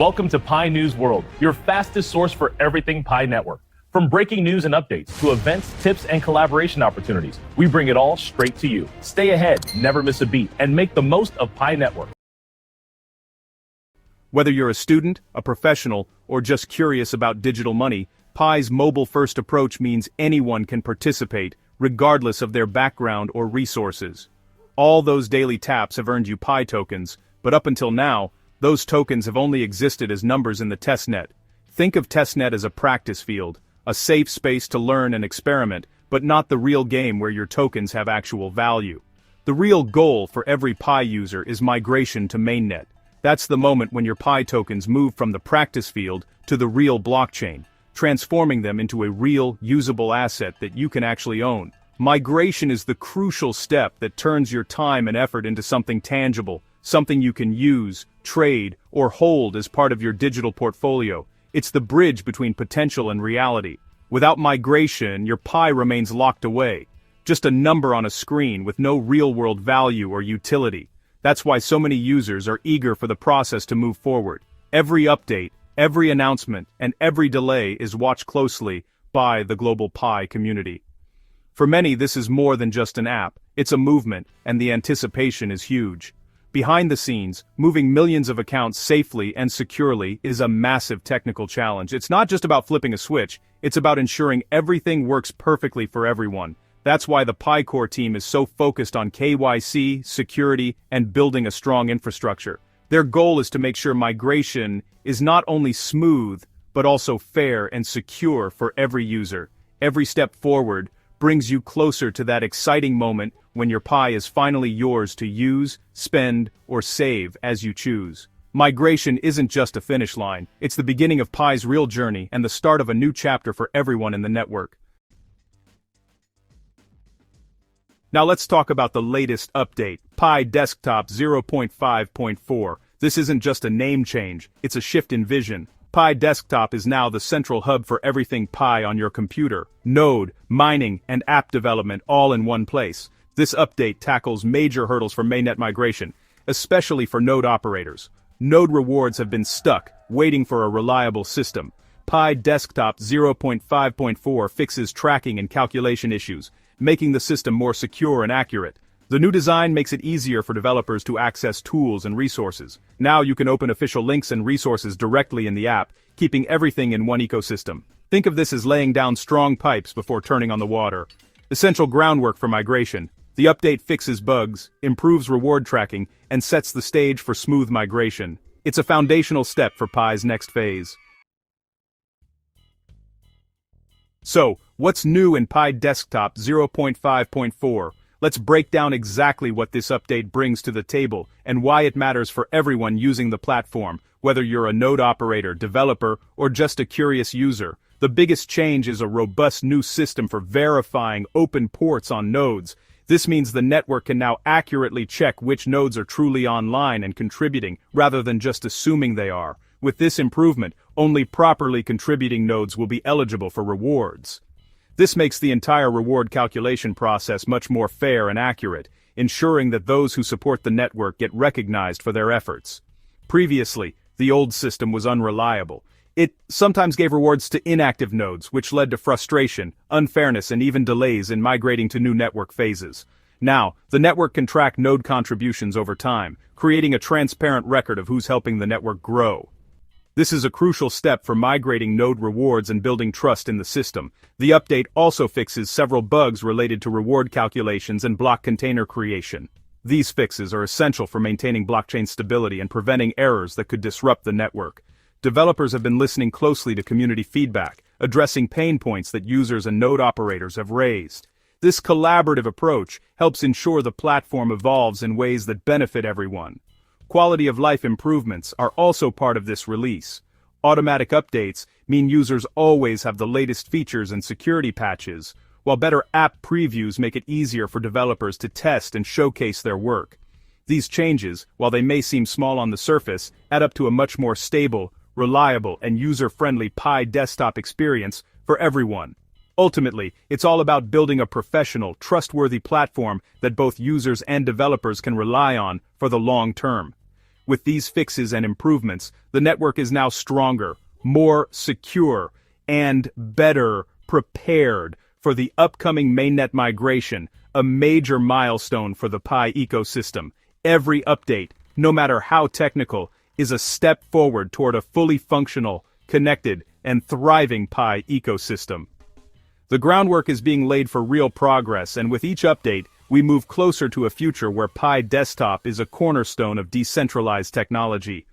Welcome to Pi News World, your fastest source for everything Pi Network. From breaking news and updates to events, tips, and collaboration opportunities, we bring it all straight to you. Stay ahead, never miss a beat, and make the most of Pi Network. Whether you're a student, a professional, or just curious about digital money, Pi's mobile-first approach means anyone can participate, regardless of their background or resources. All those daily taps have earned you Pi tokens, but up until now, those tokens have only existed as numbers in the testnet. Think of testnet as a practice field, a safe space to learn and experiment, but not the real game where your tokens have actual value. The real goal for every Pi user is migration to mainnet. That's the moment when your Pi tokens move from the practice field to the real blockchain, transforming them into a real, usable asset that you can actually own. Migration is the crucial step that turns your time and effort into something tangible, something you can use, trade, or hold as part of your digital portfolio. It's the bridge between potential and reality. Without migration, your Pi remains locked away, just a number on a screen with no real-world value or utility. That's why so many users are eager for the process to move forward. Every update, every announcement, and every delay is watched closely by the global Pi community. For many, this is more than just an app, it's a movement, and the anticipation is huge. Behind the scenes, moving millions of accounts safely and securely is a massive technical challenge. It's not just about flipping a switch, it's about ensuring everything works perfectly for everyone. That's why the Pi Core team is so focused on KYC, security, and building a strong infrastructure. Their goal is to make sure migration is not only smooth, but also fair and secure for every user. Every step forward brings you closer to that exciting moment when your Pi is finally yours to use, spend, or save as you choose. Migration isn't just a finish line, it's the beginning of Pi's real journey and the start of a new chapter for everyone in the network. Now let's talk about the latest update, Pi Desktop 0.5.4. This isn't just a name change, it's a shift in vision. Pi Desktop is now the central hub for everything Pi on your computer. Node, mining, and app development all in one place. This update tackles major hurdles for mainnet migration, especially for node operators. Node rewards have been stuck, waiting for a reliable system. Pi Desktop 0.5.4 fixes tracking and calculation issues, making the system more secure and accurate. The new design makes it easier for developers to access tools and resources. Now you can open official links and resources directly in the app, keeping everything in one ecosystem. Think of this as laying down strong pipes before turning on the water. Essential groundwork for migration. The update fixes bugs, improves reward tracking, and sets the stage for smooth migration. It's a foundational step for Pi's next phase. So, what's new in Pi Desktop 0.5.4? Let's break down exactly what this update brings to the table and why it matters for everyone using the platform, whether you're a node operator, developer, or just a curious user. The biggest change is a robust new system for verifying open ports on nodes. This means the network can now accurately check which nodes are truly online and contributing, rather than just assuming they are. With this improvement, only properly contributing nodes will be eligible for rewards. This makes the entire reward calculation process much more fair and accurate, ensuring that those who support the network get recognized for their efforts. Previously, the old system was unreliable. It sometimes gave rewards to inactive nodes, which led to frustration, unfairness, and even delays in migrating to new network phases. Now, the network can track node contributions over time, creating a transparent record of who's helping the network grow. This is a crucial step for migrating node rewards and building trust in the system. The update also fixes several bugs related to reward calculations and block container creation. These fixes are essential for maintaining blockchain stability and preventing errors that could disrupt the network. Developers have been listening closely to community feedback, addressing pain points that users and node operators have raised. This collaborative approach helps ensure the platform evolves in ways that benefit everyone. Quality of life improvements are also part of this release. Automatic updates mean users always have the latest features and security patches, while better app previews make it easier for developers to test and showcase their work. These changes, while they may seem small on the surface, add up to a much more stable, reliable, and user-friendly Pi Desktop experience for everyone. Ultimately, it's all about building a professional, trustworthy platform that both users and developers can rely on for the long term. With these fixes and improvements, the network is now stronger, more secure, and better prepared for the upcoming mainnet migration, a major milestone for the Pi ecosystem. Every update, no matter how technical, is a step forward toward a fully functional, connected, and thriving Pi ecosystem. The groundwork is being laid for real progress, and with each update, we move closer to a future where Pi Desktop is a cornerstone of decentralized technology.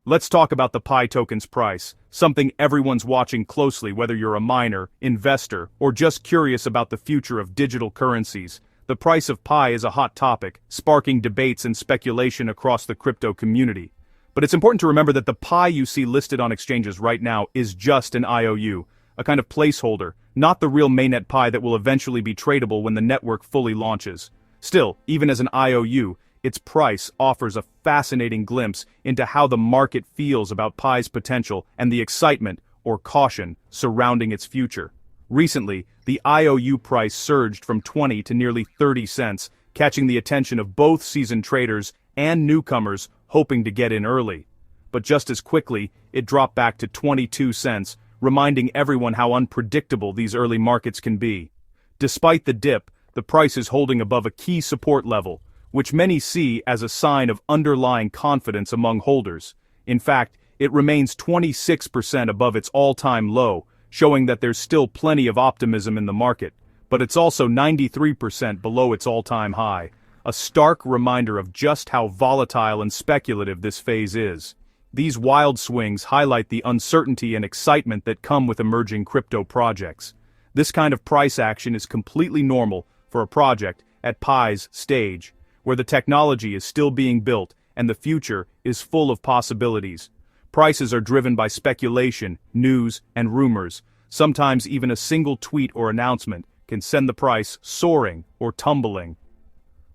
Let's talk about the Pi token's price, something everyone's watching closely whether you're a miner, investor, or just curious about the future of digital currencies. The price of Pi is a hot topic, sparking debates and speculation across the crypto community. But it's important to remember that the Pi you see listed on exchanges right now is just an IOU, a kind of placeholder, not the real mainnet Pi that will eventually be tradable when the network fully launches. Still, even as an IOU, its price offers a fascinating glimpse into how the market feels about Pi's potential and the excitement, or caution, surrounding its future. Recently, the IOU price surged from 20 to nearly 30 cents, catching the attention of both seasoned traders and newcomers hoping to get in early. But just as quickly, it dropped back to 22 cents, reminding everyone how unpredictable these early markets can be. Despite the dip, the price is holding above a key support level, which many see as a sign of underlying confidence among holders. In fact, it remains 26% above its all-time low, showing that there's still plenty of optimism in the market, but it's also 93% below its all-time high, a stark reminder of just how volatile and speculative this phase is. These wild swings highlight the uncertainty and excitement that come with emerging crypto projects. This kind of price action is completely normal for a project at Pi's stage, where the technology is still being built and the future is full of possibilities. Prices are driven by speculation, news, and rumors. Sometimes even a single tweet or announcement can send the price soaring or tumbling.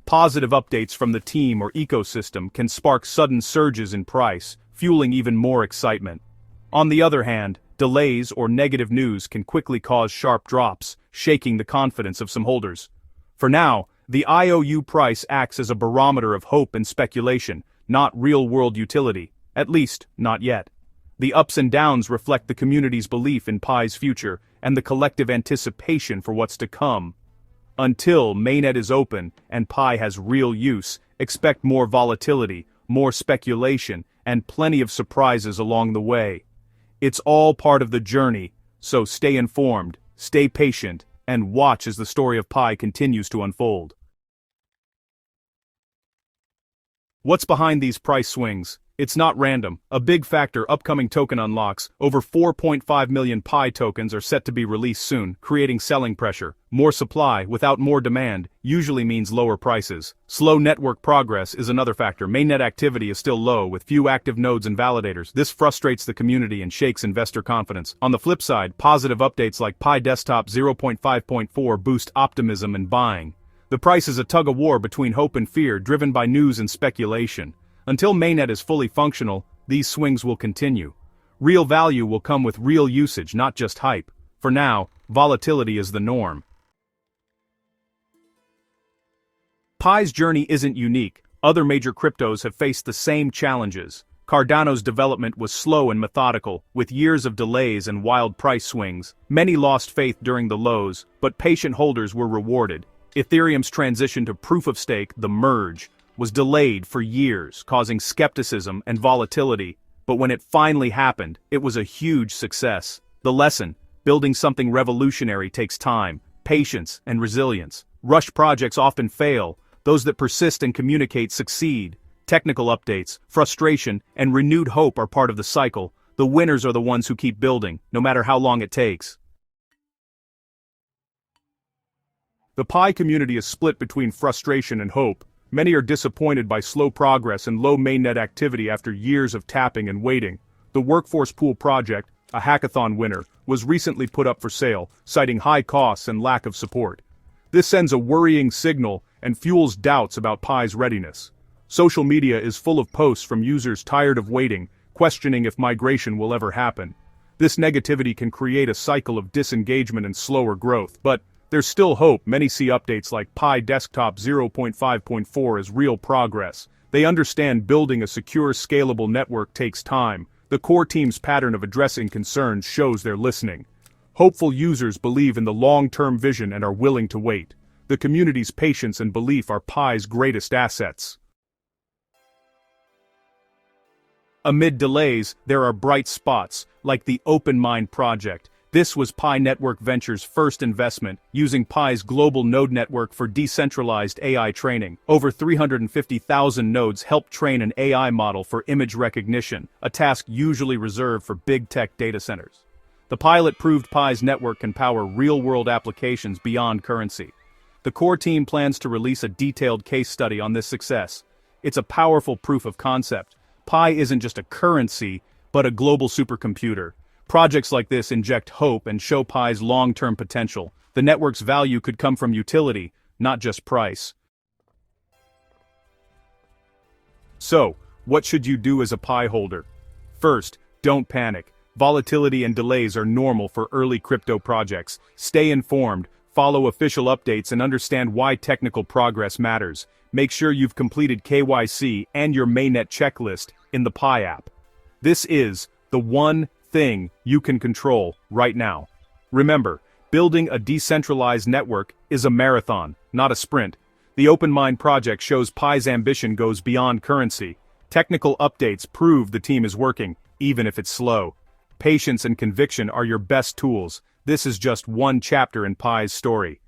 Positive updates from the team or ecosystem can spark sudden surges in price, fueling even more excitement. On the other hand, delays or negative news can quickly cause sharp drops, shaking the confidence of some holders. For now, the IOU price acts as a barometer of hope and speculation, not real-world utility. At least, not yet. The ups and downs reflect the community's belief in Pi's future and the collective anticipation for what's to come. Until mainnet is open and Pi has real use, expect more volatility, more speculation, and plenty of surprises along the way. It's all part of the journey, so stay informed, stay patient, and watch as the story of Pi continues to unfold. What's behind these price swings? It's not random. A big factor: upcoming token unlocks. Over 4.5 million Pi tokens are set to be released soon, creating selling pressure. More supply without more demand usually means lower prices. Slow network progress is another factor. Mainnet activity is still low, with few active nodes and validators. This frustrates the community and shakes investor confidence. On the flip side, positive updates like Pi Desktop 0.5.4 boost optimism and buying. The price is a tug-of-war between hope and fear, driven by news and speculation. Until mainnet is fully functional, these swings will continue. Real value will come with real usage, not just hype. For now, volatility is the norm. Pi's journey isn't unique. Other major cryptos have faced the same challenges. Cardano's development was slow and methodical, with years of delays and wild price swings. Many lost faith during the lows, but patient holders were rewarded. Ethereum's transition to proof-of-stake, the merge, was delayed for years, causing skepticism and volatility, but when it finally happened, it was a huge success. The lesson: building something revolutionary takes time, patience, and resilience. Rush projects often fail. Those that persist and communicate succeed. Technical updates, frustration, and renewed hope are part of the cycle. The winners are the ones who keep building, no matter how long it takes. The Pi community is split between frustration and hope. Many are disappointed by slow progress and low mainnet activity after years of tapping and waiting. The Workforce Pool project, a hackathon winner, was recently put up for sale, citing high costs and lack of support. This sends a worrying signal and fuels doubts about Pi's readiness. Social media is full of posts from users tired of waiting, questioning if migration will ever happen. This negativity can create a cycle of disengagement and slower growth, but There's still hope. Many see updates like Pi Desktop 0.5.4 as real progress. They understand building a secure, scalable network takes time. The core team's pattern of addressing concerns shows they're listening. Hopeful users believe in the long-term vision and are willing to wait. The community's patience and belief are Pi's greatest assets. Amid delays, there are bright spots, like the Open Mind project. This was Pi Network Ventures' first investment, using Pi's global node network for decentralized AI training. Over 350,000 nodes helped train an AI model for image recognition, a task usually reserved for big tech data centers. The pilot proved Pi's network can power real-world applications beyond currency. The core team plans to release a detailed case study on this success. It's a powerful proof of concept. Pi isn't just a currency, but a global supercomputer. Projects like this inject hope and show Pi's long-term potential. The network's value could come from utility, not just price. So, what should you do as a Pi holder? First, don't panic. Volatility and delays are normal for early crypto projects. Stay informed, follow official updates, and understand why technical progress matters. Make sure you've completed KYC and your mainnet checklist in the Pi app. This is the one thing you can control right now. Remember, building a decentralized network is a marathon, not a sprint. The Open Mind project shows Pi's ambition goes beyond currency. Technical updates prove the team is working, even if it's slow. Patience and conviction are your best tools. This is just one chapter in Pi's story.